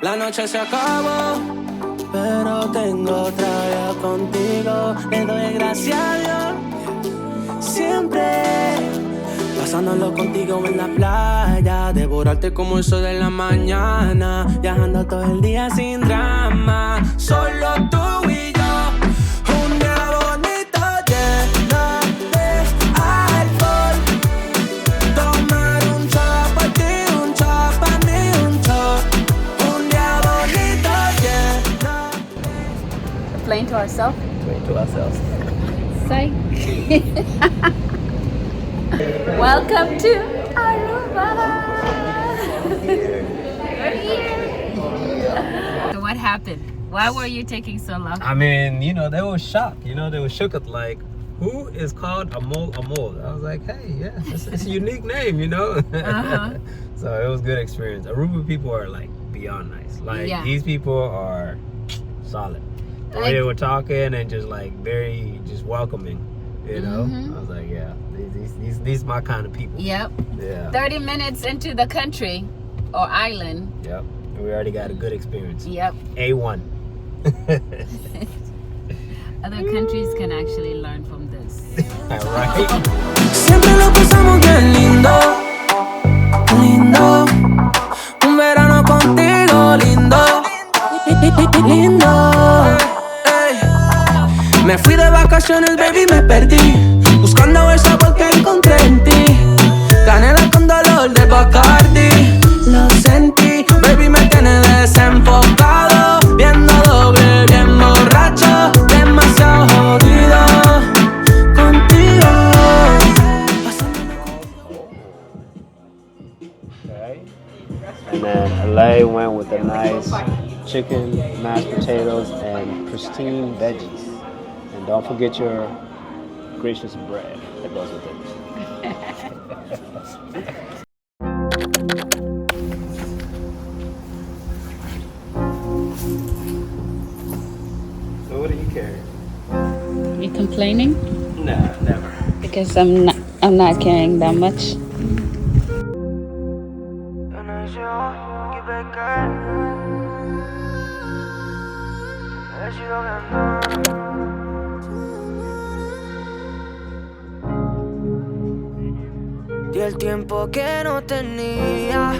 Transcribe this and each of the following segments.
La noche se acabó, pero tengo otra vez contigo. Le doy gracias a Dios, siempre pasándolo contigo en la playa, devorarte como el sol de la mañana, viajando todo el día sin drama, solo tú y yo, un día bonito lleno de alcohol, tomar un shot por ti, un shot para mí, un shot, un día bonito lleno. Playing to ourselves? Playing to ourselves. Psych. Welcome to Aruba. We're here. So what happened? Why were you taking so long? I mean, they were shocked. They were shook at like, who is called Amol Amol? I was like, hey, yeah, it's a unique name, Uh-huh. So it was a good experience. Aruba people are like beyond nice. Like these people are solid. The way they were talking and just like very just welcoming. I was like, yeah, these my kind of people. Yep. Yeah. 30 minutes into the country or island. Yep. And we already got a good experience. Yep. A1. Other countries can actually learn from this. Right. Siempre lo pasamos bien lindo, lindo. Un verano contigo lindo, lindo. Ey. Me fui de vacaciones, baby, me perdí, buscando el sabor que encontré en ti. Canela con dolor de Bacardi, lo sentí, baby, me tiene desenfocado, viendo doble, bien borracho, demasiado jodido contigo. Okay. And then Alai went with the nice chicken, mashed potatoes, and pristine veggies. And don't forget your gracious bread that goes with it. So what do you carry? You complaining? Nah, never. Because I'm not carrying that much. Y el tiempo que no tenía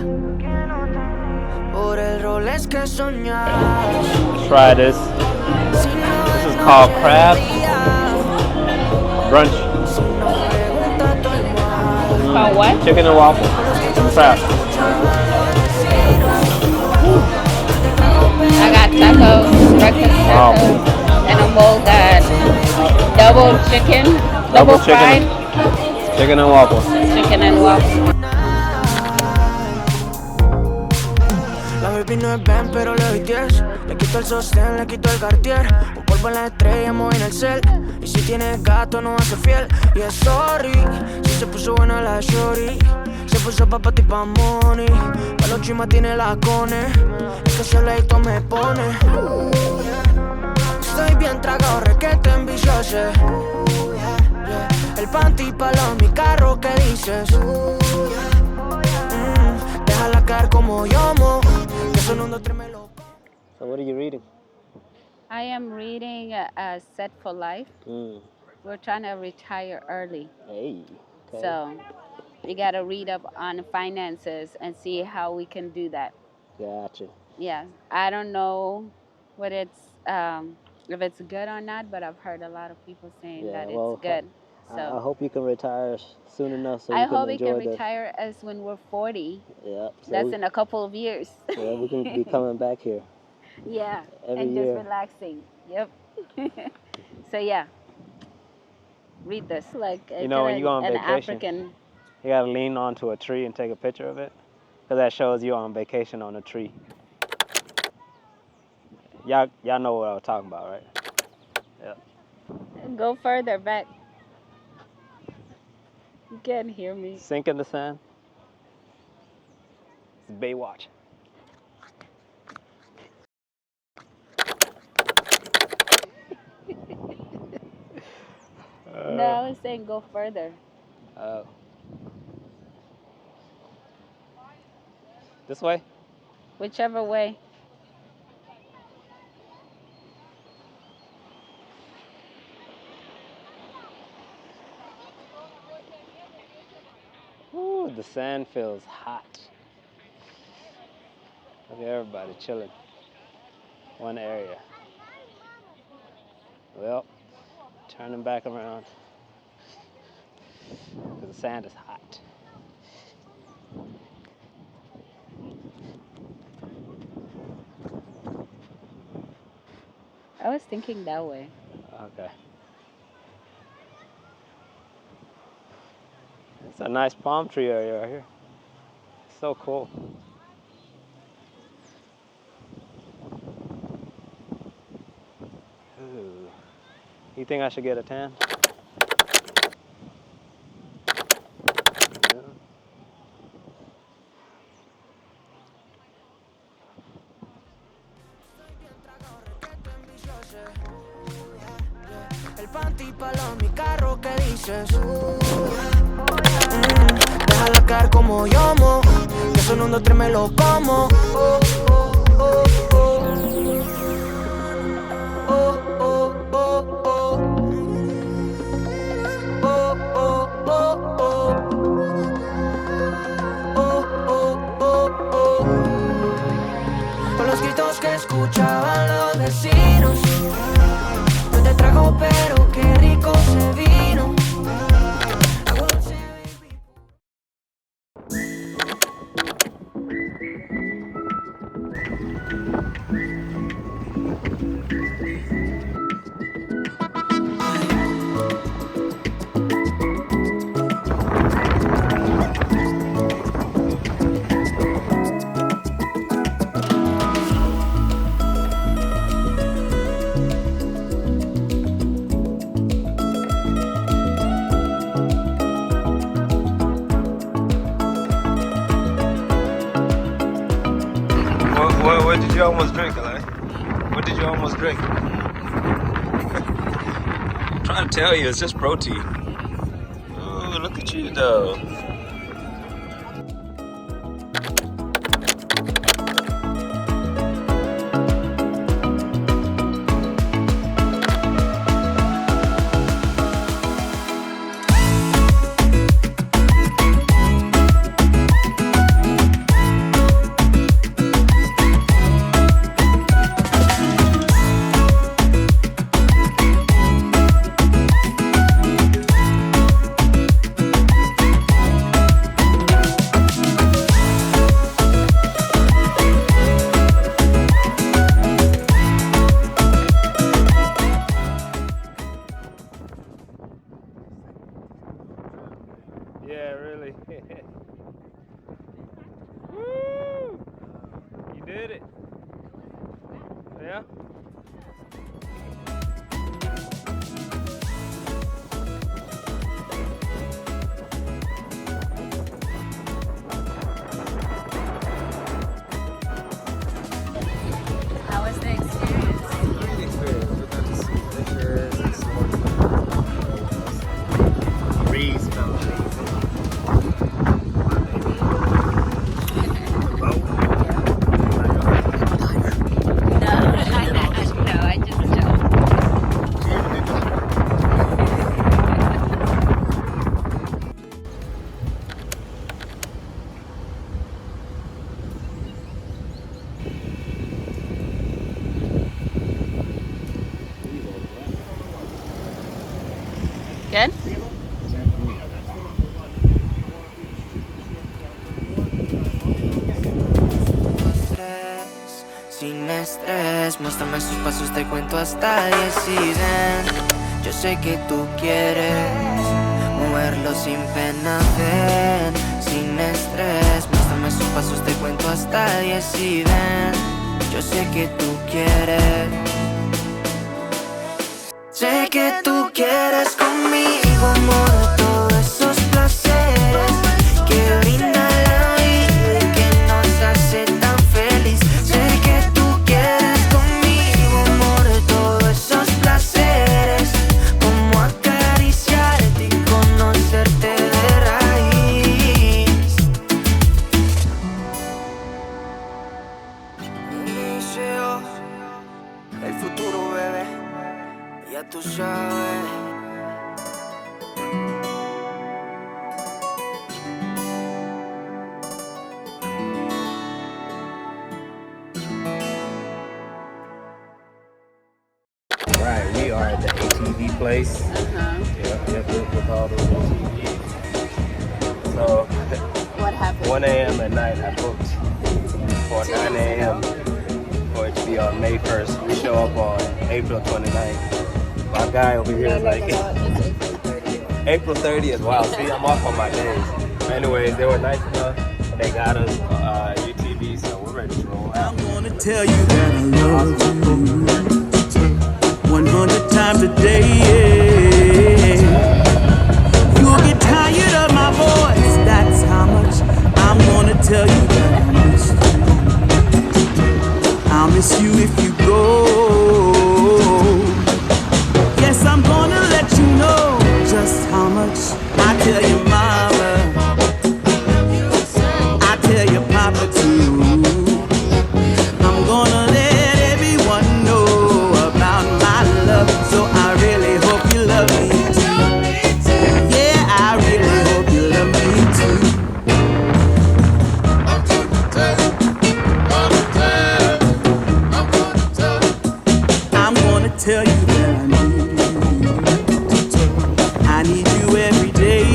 por el Rolex que soñaba. Try this. This is called crab brunch. Called what? Chicken and waffle. Crab. I got tacos, breakfast tacos, and a bowl got double chicken, double fried. Chicken and waffle. Chicken and waffle. La baby no es Ben, pero le doy 10. Le quito el sostén, le quito el Cartier. Un polvo en la estrella, muy en el cel. Y si tienes gato, no va a ser fiel. Y es sorry, si se puso buena la shorty. Se puso pa' ti pa' money. Pa' los chimas tiene la cone. Es que ese leito me pone. Estoy bien tragado, requete ambicioso. El panty palo, mi carro, ¿qué dices? Déjala caer como yomo. Que son un, dos, tres, me lo. So what are you reading? I am reading Set for Life. We're trying to retire early. Hey. Okay. So we got to read up on finances and see how we can do that. Gotcha. Yeah, I don't know what it's if it's good or not, but I've heard a lot of people saying that it's good. So I hope you can retire soon enough so I you can hope we enjoy can retire as when we're 40. Yeah. So That's in a couple of years. Yeah, we can be coming back here. Yeah, every and year. just relaxing. Yep. So yeah, read this. Like When you go on an vacation, African. you gotta lean onto a tree and take a picture of it, because that shows you on vacation on a tree. Y'all know what I was talking about, right? Yeah. Go further back. You can't hear me. Sink in the sand. It's Baywatch. No, I was saying go further. This way? Whichever way. the sand feels hot. Look at everybody chilling. One area. Well, turning back around because the sand is hot. I was thinking that way. Okay. It's a nice palm tree area right here. It's so cool. Ooh. You think I should get a tan? Yeah. El panty palo mi carro, ¿qué dices? Déjala caer como yomo, que son 1, 2, 3 me lo como. Con los gritos que escuchaban los vecinos, no te trago pero qué rico se vino. What did you almost drink, Alai? What did you almost drink? I'm trying to tell you, it's just protein. Oh, look at you though. Yeah, really. Woo! You did it. Yeah? How was the experience? Great experience. We got to see pictures and stories. Breeze felt amazing. No, I just joked. Good? Sin estrés, muéstrame sus pasos, te cuento hasta 10 y ven. Yo sé que tú quieres moverlo sin pena, ven. Sin estrés, muéstrame sus pasos, te cuento hasta 10 y ven. Yo sé que tú quieres. Sé que tú quieres conmigo, amor, todos esos placeres que brinda la vida y que nos hace tan feliz. Sé que tú quieres conmigo, amor, todos esos placeres, como acariciarte y conocerte de raíz. Inicio el futuro, bebé. Ya tú sabes. we are at the ATV place. Yep, with all those ATVs. So, what happened? 1 a.m. at night, I booked for 9 a.m. for it to be on May 1st. We show up on April 29th. My guy over here is like, April 30th. Wow, see, I'm off on my days. Anyways, they were nice enough. They got us UTVs, so we're ready to roll out. I'm gonna tell you that I love you 100 times a day. You'll get tired of my voice, that's how much I'm gonna tell you that I miss you. I'll miss you if you go. Yes, I'm gonna let you know just how much I tell your mama, I tell your papa too. I'm gonna let everyone know about my love, so I really hope you love me too. Yeah, I really hope you love me too. I'm gonna tell you that I need you every day.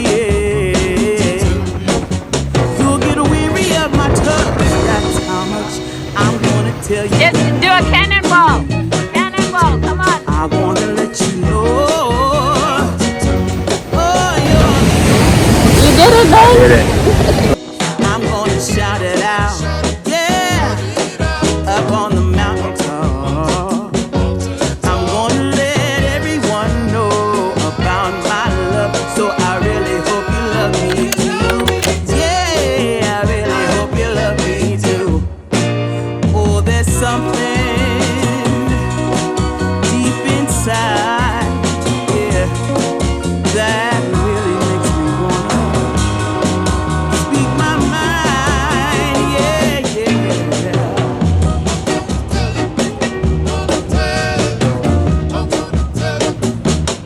You'll get weary of my touch, that's how much I'm gonna tell you. Just do a cannonball. Cannonball, come on. I wanna let you know. Oh, You did it, man. I'm gonna shout it out. Yeah, up on the mountaintop. I'm gonna let everyone know about my love, so I really hope you love me too. Yeah, I really hope you love me too. Oh, there's something deep inside, yeah, that really makes me wanna speak my mind, yeah, yeah, yeah.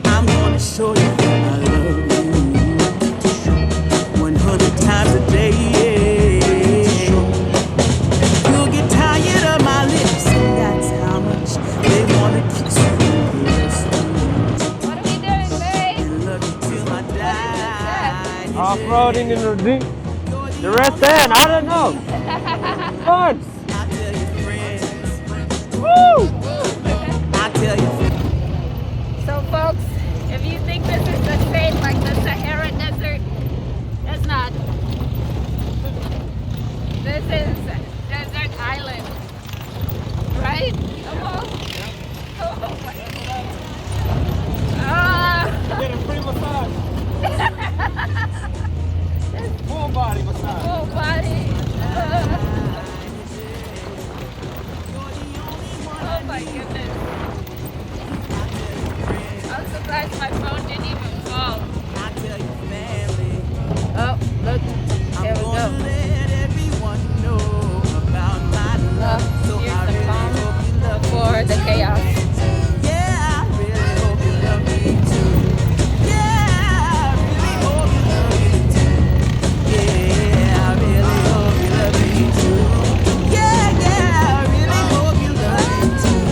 I'm gonna show you that I love you 100 times a day, yeah. You'll get tired of my lips, and that's how much they wanna kiss you. What are we doing, babe? And love you till I die. Off-roading in the red sand, I don't know. Fun. I tell you friends, Woo! I tell you So, folks, if you think this is the same like the Sahara Desert, it's not. This is Desert Island, right? Come on. Oh my God. Get a free massage. Full body massage. Full body. Oh my goodness. I'm surprised my phone didn't even fall. I tell you family. Oh, look. Here we I'm go. gonna let everyone know about my love, so Here's I the really calm hope you love me. before the chaos. Yeah, I really hope you love me too. Yeah, I really hope you love me too. Yeah, I really hope you love me too. Yeah, yeah, I really hope you love me too.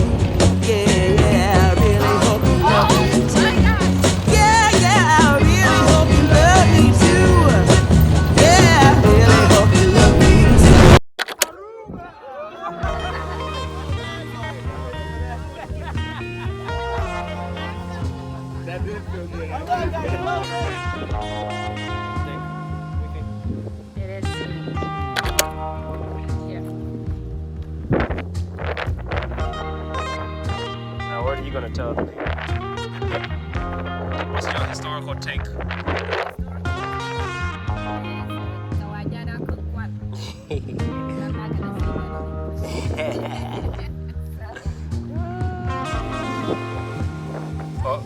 Yeah, yeah, I really hope you love me too. Yeah, yeah, I really hope you love me too. Yeah, I really hope you love me too. That did feel good. It is. Here. Now, what are you gonna tell them? What's your historical take? So I did not cook one. I'm not gonna say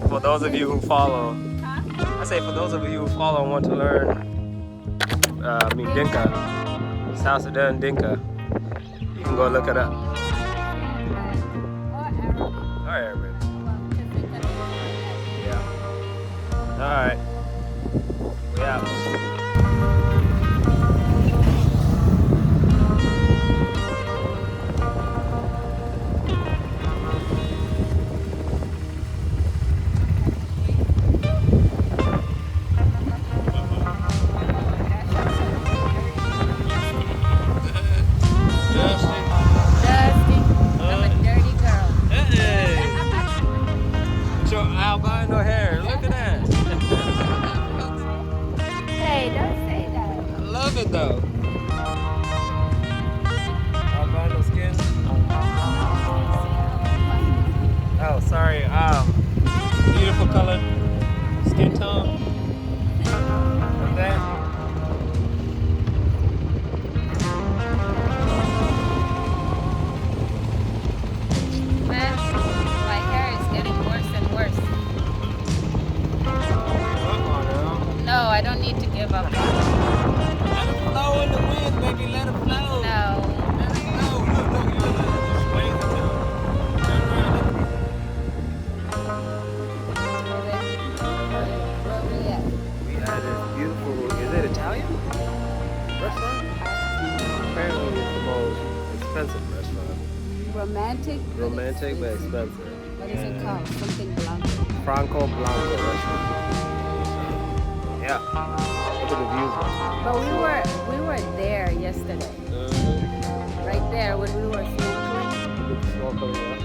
For those of you who follow, Huh? I say for those of you who follow and want to learn, Dinka, South Sudan Dinka, you can go look it up. All right, everybody. Yeah. All right. We out. expensive restaurant. Romantic? Romantic, but expensive. What is it called? Something Blanco. Franco Blanco restaurant. Yeah. Look at the views. But we were there yesterday. Right there when we were snorkeling. Snorkeling, yeah.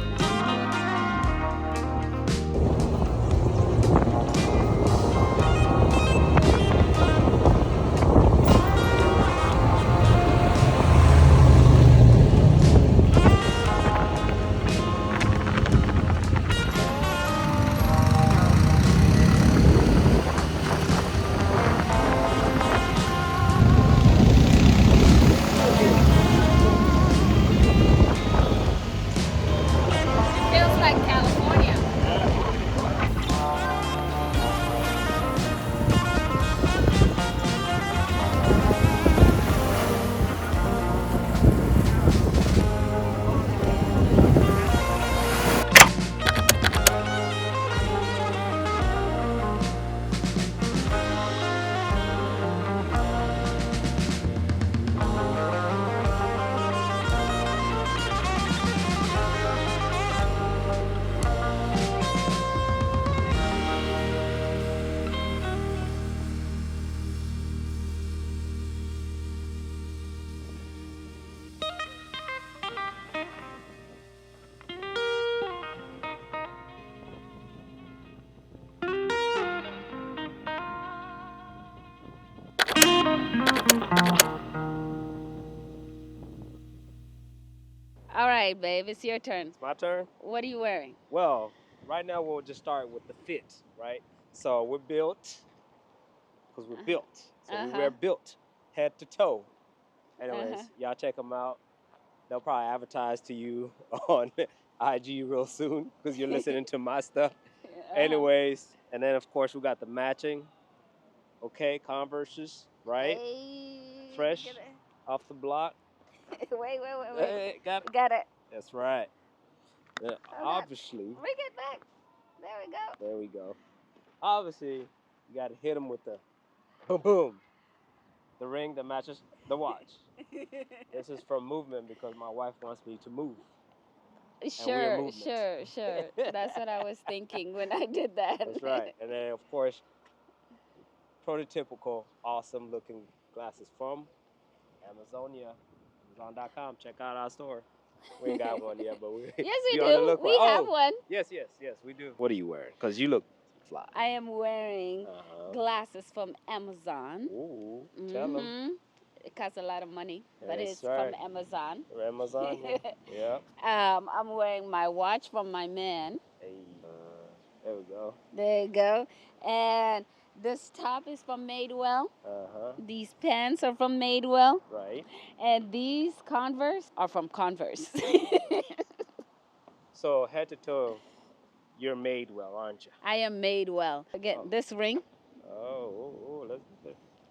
All right, babe, it's your turn. It's my turn? What are you wearing? Well, right now we'll just start with the fit, right? So we're built, because we're built. So we wear built, head to toe. Anyways, y'all check them out. They'll probably advertise to you on IG real soon, because you're listening to my stuff. Anyways, and then of course we got the matching, okay, Converses, right? Hey, Fresh, off the block. Wait. Hey, got it. That's right. Yeah, obviously. Bring it back. There we go. There we go. Obviously, you got to hit them with the boom, boom. The ring that matches the watch. This is from movement because my wife wants me to move. Sure. That's what I was thinking when I did that. That's right. And then, of course, prototypical, awesome looking glasses from Amazonia. Amazon.com. Check out our store. We ain't got one yet, but we yes, we do. We have one. Yes, we do. What are you wearing? Because you look fly. I am wearing glasses from Amazon. Ooh, tell them. It costs a lot of money, but it's right. from Amazon. Amazon, yeah. I'm wearing my watch from my man. Hey, there we go. There you go. And this top is from Madewell. These pants are from Madewell. Right. And these Converse are from Converse. So head to toe, you're Madewell, aren't you? I am Madewell. Again, this ring.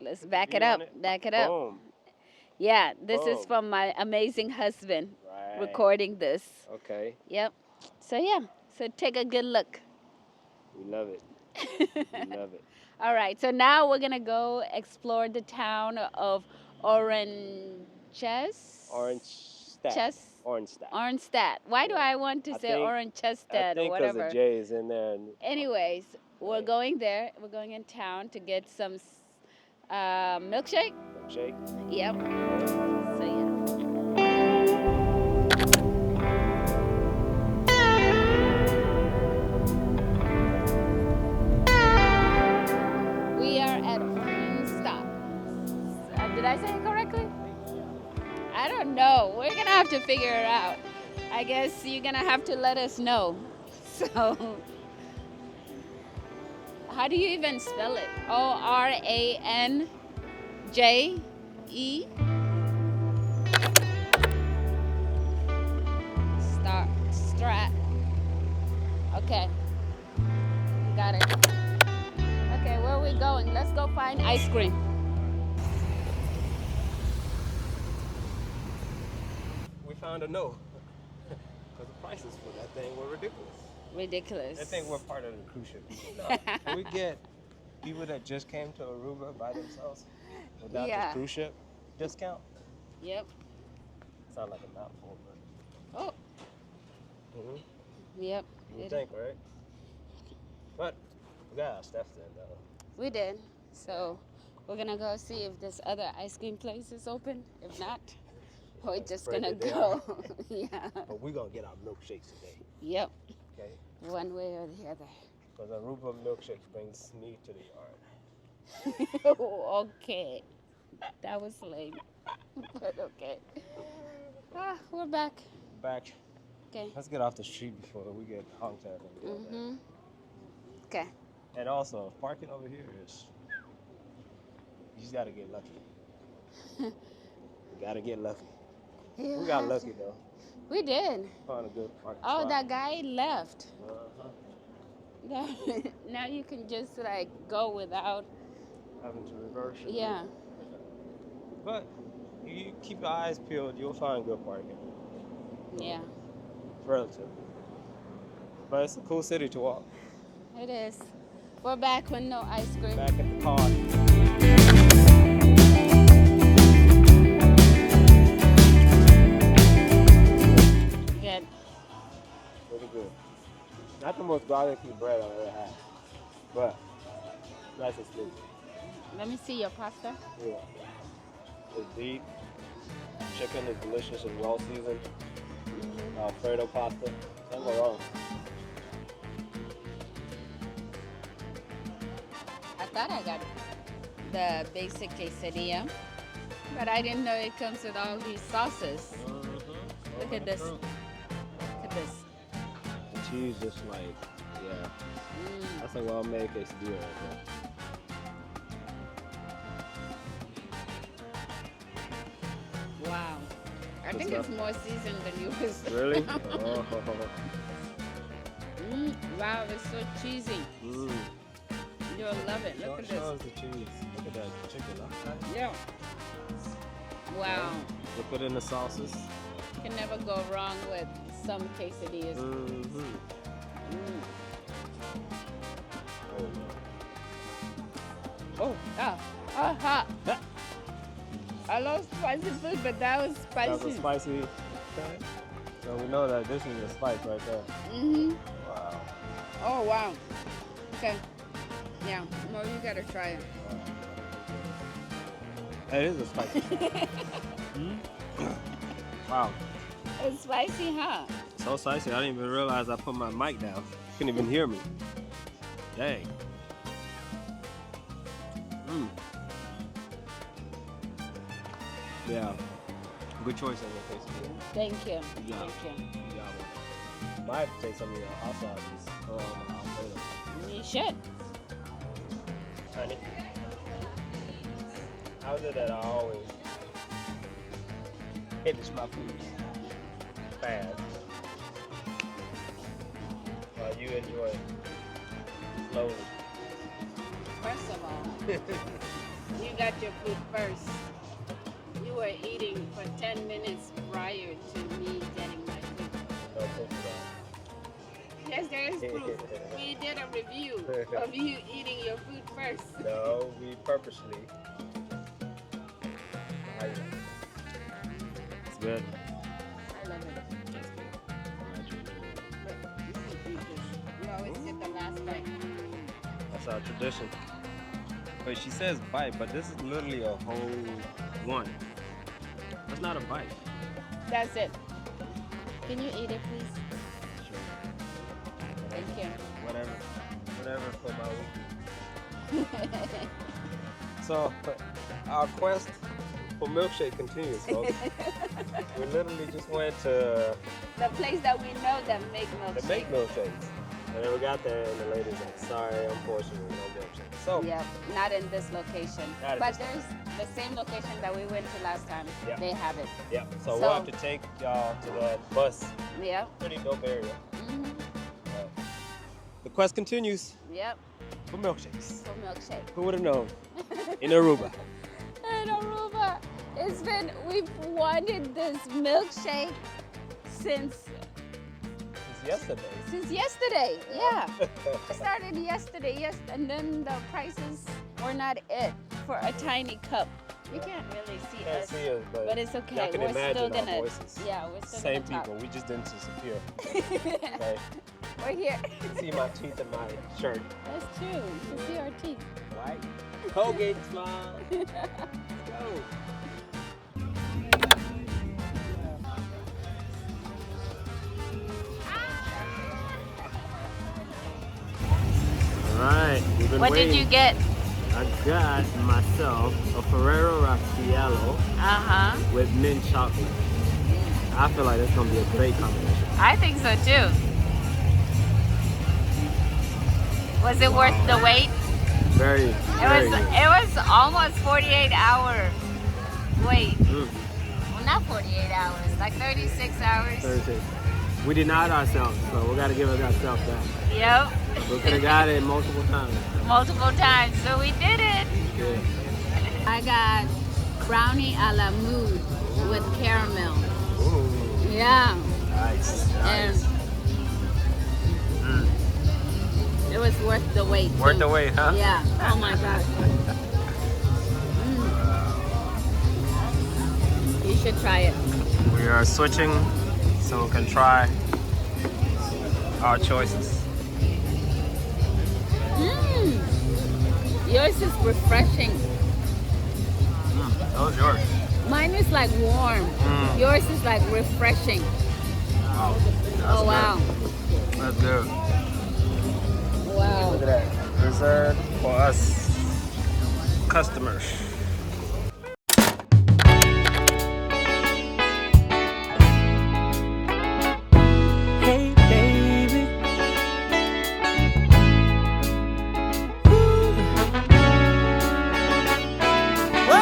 Let's back it up. Back it up. Boom. Yeah, this is from my amazing husband recording this. Okay. Yep. So yeah, so take a good look. We love it. We love it. All right, so now we're gonna go explore the town of Oranjestad. Why do I want to say Oranjestad or whatever? Because the J is in there. Anyways, we're going there. We're going in town to get some milkshake. Milkshake. Yep. So yeah. We are at Stop. Did I say it correctly? I don't know. We're gonna have to figure it out. I guess you're gonna have to let us know. So, how do you even spell it? Oranje. Strat. Okay. Got it. Okay, where are we going? Let's go find ice cream. We found a no. Because the prices for that thing were ridiculous. I think we're part of the cruise ship. No. Can we get people that just came to Aruba by themselves without the cruise ship discount? Yep. sound like a mouthful, but. Oh. Yep. You think, right? But we got our steps in, though. We did. So we're going to go see if this other ice cream place is open. If not, we're just going to go. Yeah. But we're going to get our milkshakes today. Yep. Okay? One way or the other. Because Aruba milkshakes brings me to the yard. Okay. That was lame. But okay. We're back. Back. Okay. Let's get off the street before we get honked at. Okay. And also, parking over here is, you just got to get lucky. You got to get lucky. We got lucky, though. We did. Found a good parking spot. Oh, that guy left. Now you can just like go without having to reverse. Yeah. But you keep your eyes peeled, you'll find good parking. Yeah. Relative. But it's a cool city to walk. It is. We're back with no ice cream. Back at the car. Good. Really good. Not the most garlicky bread I've ever had, but nice and sweet. Let me see your pasta. Yeah. It's deep. Chicken is delicious and well seasoned. Alfredo pasta. Can't go wrong. I thought I got the basic quesadilla, but I didn't know it comes with all these sauces. Look at this. Look at this. The cheese just like, yeah. That's a well-made quesadilla right there. Wow. I think it's more seasoned than yours. Really? Wow, it's so cheesy. You'll love it. Look at this. Show us the cheese. Look at that chicken. Yeah. Wow. Dip it in the sauces. Can never go wrong with some quesadillas. Hot. I love spicy food, but that was spicy. That was spicy. Okay. So we know that this is a spice right there. Wow. Oh, wow. Okay. Yeah. No, you gotta try it. It is a spicy. Wow. It's spicy, huh? So spicy, I didn't even realize I put my mic down. You couldn't even hear me. Dang. Yeah. Good choice on your quesadilla. Thank you. Good job. Thank you. Good job. Might have to take some of your hot sauces. Alfredo. You should. Honey. How's it that I always finish my food fast while you enjoy it slowly? First of all, you got your food first. You were eating for 10 minutes prior to me getting my food. No proof at all. Yes, there is proof. We did a review of you eating your food first. No, we purposely. It's good. I love it. You always get the last bite. That's our tradition. But she says bite, but this is literally a whole one. That's not a bite. That's it. Can you eat it, please? Sure. Thank you. Whatever for my week. So, our quest for milkshake continues, folks. We literally just went to the place that we know that make milkshakes. They make milkshakes. And then we got there and the lady's like, sorry, unfortunately, no milkshakes. So, yeah, not in this location. But there's the same location that we went to last time. Yep. They have it. Yep. So we'll have to take y'all to the bus. Yep. Pretty dope area. The quest continues. Yep. For milkshakes. For milkshake. Who would have known? In Aruba. In Aruba. We've wanted this milkshake since yesterday. Since yesterday, yeah. It started yesterday, yes, and then the prices were not it for a tiny cup. You can't really see Can't us. see us, But it's okay. y'all can We're imagine still our gonna. voices. Yeah, we're still Same gonna people. talk. We just didn't disappear. Okay. We're here. See my teeth in my shirt. That's true. You can see our teeth. Right? Colgate smile. Go. Alright, we've been What waiting. did you get? I got myself a Ferrero Rocher with mint chocolate. I feel like it's gonna be a great combination. I think so too. Was it worth the wait? Very It good. was almost 48 hour wait. Mm. Well, not 48 hours, like 36 hours. 36. We denied ourselves, so we gotta give ourselves that. Yep. We could have got it multiple times. Multiple times, so we did it. Yeah. I got brownie a la mood with caramel. Ooh, Yeah. nice. And Nice. it was worth the wait. Worth too. the wait, huh? Yeah. Oh my gosh. You should try it. We are switching so we can try our choices. Yours is refreshing. That was yours. Mine is like warm. Yours is like refreshing. Wow. Oh wow. That's good. Wow. Look at that. Reserved for us customers. Hey baby, ooh. Whoa.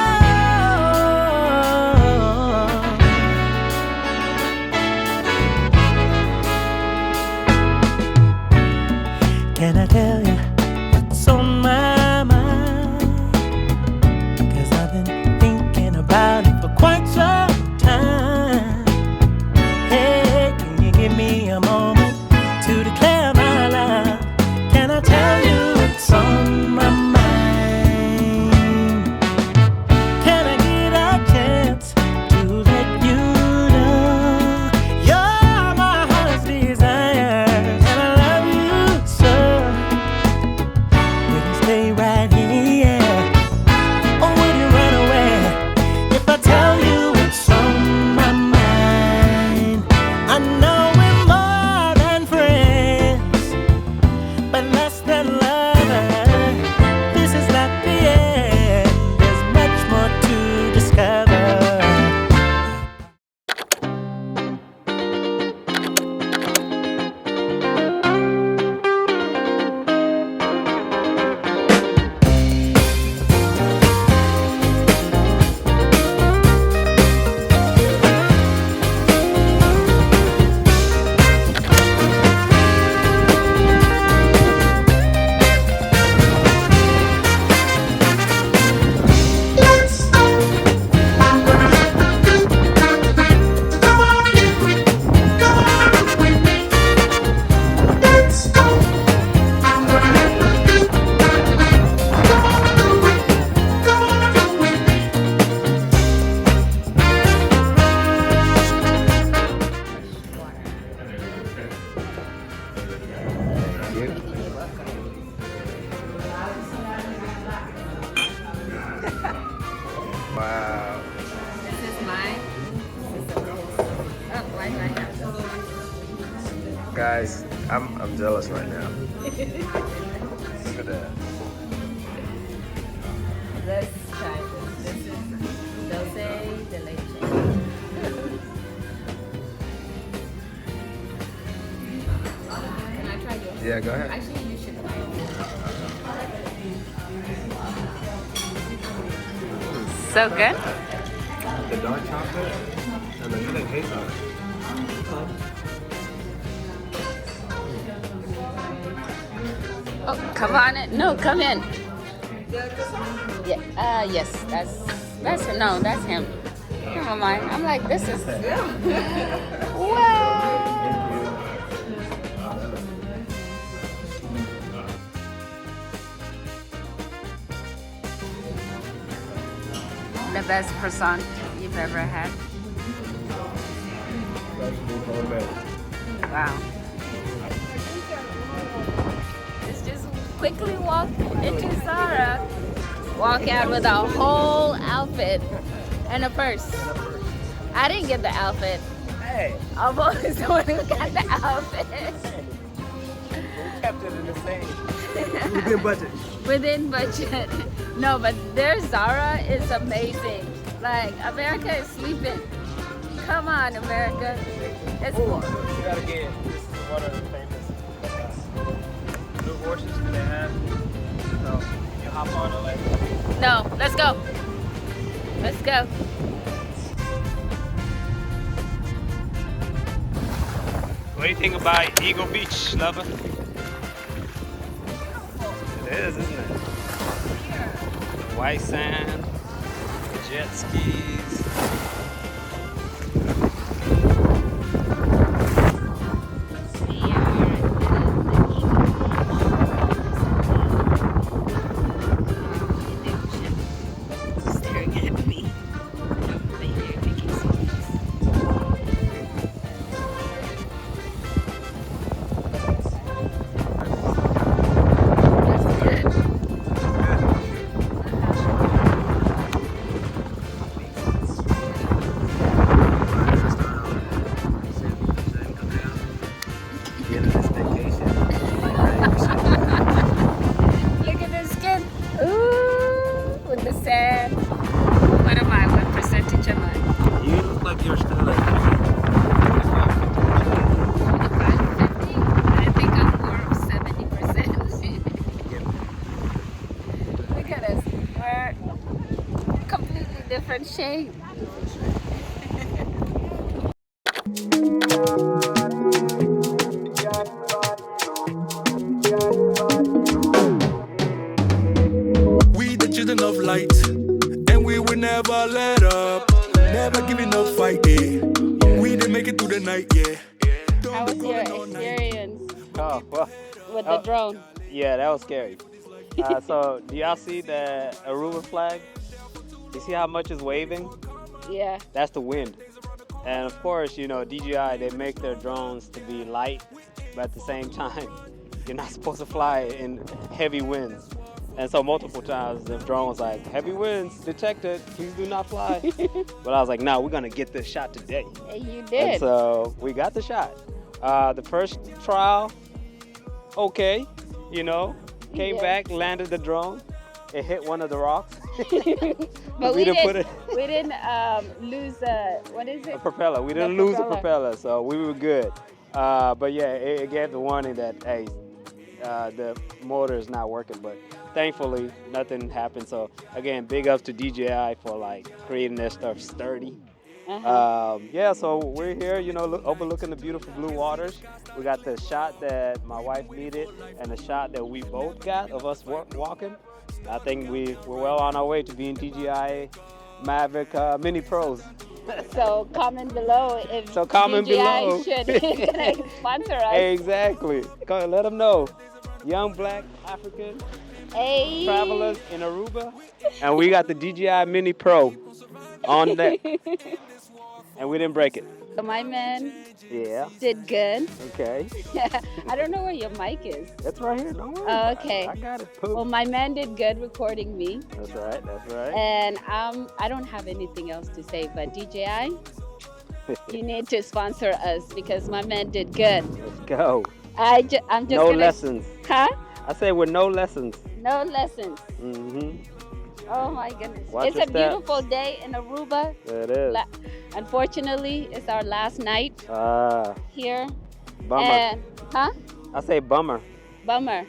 Can I tell you what's on my mind? 'Cause I've been thinking about it for quite some time. Hey, can you give me a moment to declare my love? Can I tell you what's on my mind? Can I get a chance to let you know you're my heart's desire, and I love you so? Will you stay right here, or will you run away if I tell you what's on my mind? I know we're more than friends, but less than lovers. This is not the end. There's much more to discover. Wow. This is mine. Oh, why do I have this? Guys, I'm jealous right now. Look at that. Let's try this. This is dulce de leche. Can I try yours? Yeah, go ahead. Actually, you should try it. So good. The dark chocolate and the good taste on it. Oh, come on in. No, come in. Yeah. Yes. That's no. That's him. Never mind. I'm like, this is. Wow. The best croissant you've ever had? Wow. Let's just quickly walk into Zara. Walk out with a whole outfit and a purse. I didn't get the outfit. Hey. I'm always the one who got the outfit. We kept it in the same. Within budget. Within budget. No, but their Zara is amazing. Like, America is sleeping. Come on, America. It's cool. You gotta get, this is one of the famous blue horses that they have. So, you hop on the lake. No, let's go. Let's go. What do you think about Eagle Beach, lover? It is, isn't it? White sand, jet skis. Shade. We the children of light, and we will never let up. Never giving up fight, yeah. We didn't make it through the night, yeah. How was your experience Oh, well. with the drone? Yeah, that was scary. So, do y'all see the Aruba flag? You see how much is waving? Yeah. That's the wind. And of course, you know, DJI, they make their drones to be light, but at the same time, you're not supposed to fly in heavy winds. And so multiple times the drone was like, heavy winds detected, please do not fly. But I was like, no, we're gonna get this shot today. And you did. And so we got the shot. The first trial, okay, you know, came back, landed the drone. It hit one of the rocks. But we didn't lose what is it? A propeller. We didn't lose the propeller, so we were good. But yeah, it gave the warning that, hey, the motor is not working, but thankfully nothing happened. So again, big ups to DJI for like creating their stuff sturdy. Yeah, so we're here, you know, overlooking the beautiful blue waters. We got the shot that my wife needed and the shot that we both got of us walking. I think we're well on our way to being DJI Maverick Mini Pros. So comment below if DJI should sponsor us. Exactly. Let them know. Young black African travelers in Aruba. And we got the DJI Mini Pro on deck. And we didn't break it. So my man did good. Okay. I don't know where your mic is. It's right here. Don't worry. Oh, okay. I got it. Poop. Well, my man did good recording me. That's right. That's right. And I don't have anything else to say, but DJI, you need to sponsor us because my man did good. Let's go. I'm just no lessons. Huh? I say with no lessons. No lessons. Mm-hmm. Oh my goodness. Watch it's your a beautiful day in Aruba. It is. Unfortunately, it's our last night here. Bummer. And, huh? I say bummer. Bummer.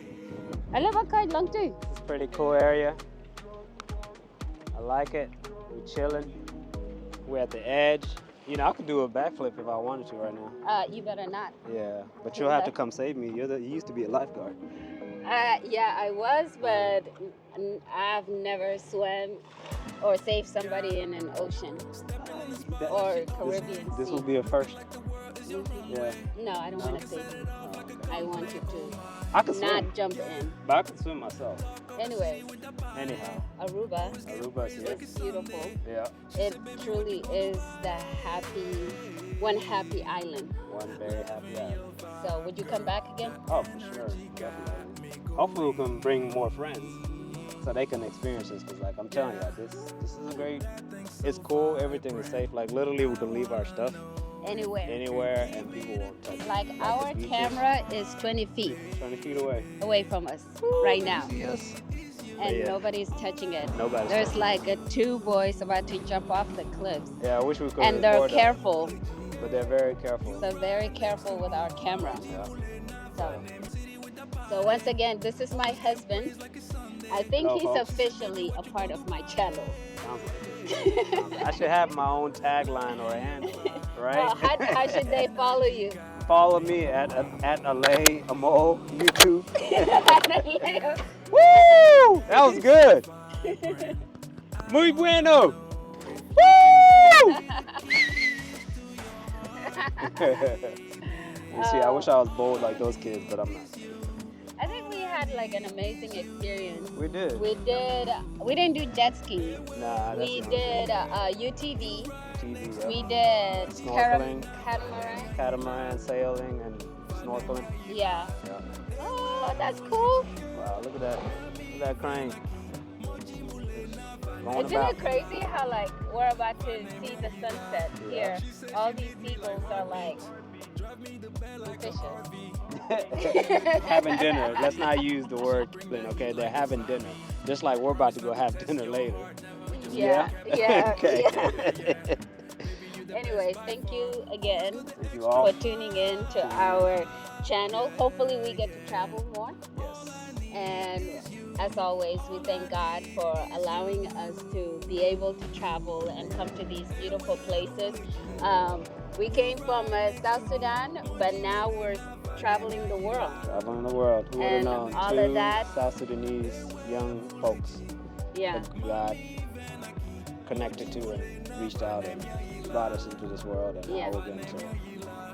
Alam mo, kahit lang too. It's a pretty cool area. I like it. We're chilling. We're at the edge. You know, I could do a backflip if I wanted to right now. You better not. Yeah, but you'll have to come save me. You used to be a lifeguard. Yeah, I was, but I've never swam or saved somebody in an ocean or Caribbean This sea. will be a first. Mm-hmm. Yeah. No, I don't want to save you. Oh, okay. I want you to I can swim. not jump in. But I can swim myself. Anyway, Anyhow, Aruba here. is beautiful. Yeah. It truly is the one happy island. One very happy island. So, would you come back again? Oh, for sure, definitely. Hopefully, we can bring more friends so they can experience this. Cause, like I'm telling you, this is a great. It's cool. Everything is safe. Like literally, we can leave our stuff anywhere, and people won't touch it. Like our camera is 20 feet 20 feet away from us right now. Yes. And nobody's touching it. Nobody's There's touching like two boys about to jump off the cliffs. Yeah, I wish we could. And they're record careful. Them, but they're very careful. So very careful with our camera. Yeah. So once again, this is my husband. I think he's folks. officially a part of my channel. Sounds like it. I should have my own tagline or handle, right? Well, how should they follow you? Follow me at Alai Amol YouTube. Woo! That was good. Muy bueno. Woo! You see, I wish I was bold like those kids, but I'm not. I think we had like an amazing experience. We did. We didn't do jet ski. Nah, that's We not did UTV. TV, yeah. We did Snorkeling. catamaran. Sailing, and snorkeling. Yeah. Yeah. Oh, that's cool. Wow, look at that. Look at that crane. Going Isn't about. it crazy how like we're about to see the sunset here? All these seagulls are like fishes. Having dinner. Let's not use the word clean, okay? They're having dinner. Just like we're about to go have dinner later. Yeah. Okay. Yeah. Anyways, thank you again Thank you all. for tuning in to our channel. Hopefully we get to travel more. Yes. And as always, we thank God for allowing us to be able to travel and come to these beautiful places. We came from South Sudan, but now we're traveling the world. Traveling the world. Who would have And known? all Two of that. South Sudanese young folks Yeah. that God connected to and reached out and brought us into this world. And Yeah. now we're going to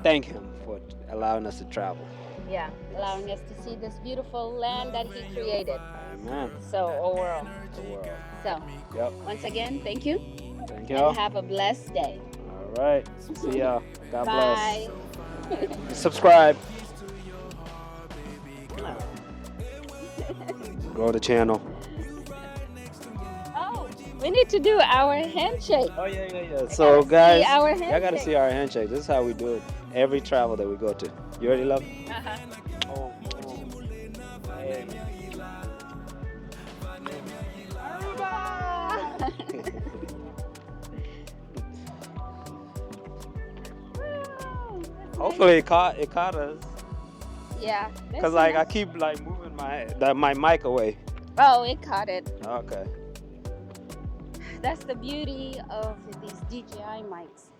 thank Him for allowing us to travel. Yeah, allowing us to see this beautiful land that He created. Amen. So, a world. The world. So, Yep. once again, thank you. Thank And y'all. have a blessed day. All right. See y'all. God Bye. bless. Subscribe. Grow the channel. Oh, we need to do our handshake. Oh yeah. So guys, see our y'all gotta handshake. see our handshake. This is how we do it every travel that we go to. You ready, love? Uh-huh. Oh. Hey. Hopefully it caught us. Yeah. Cause like I keep like moving my mic away. Oh, it caught it. Okay. That's the beauty of these DJI mics.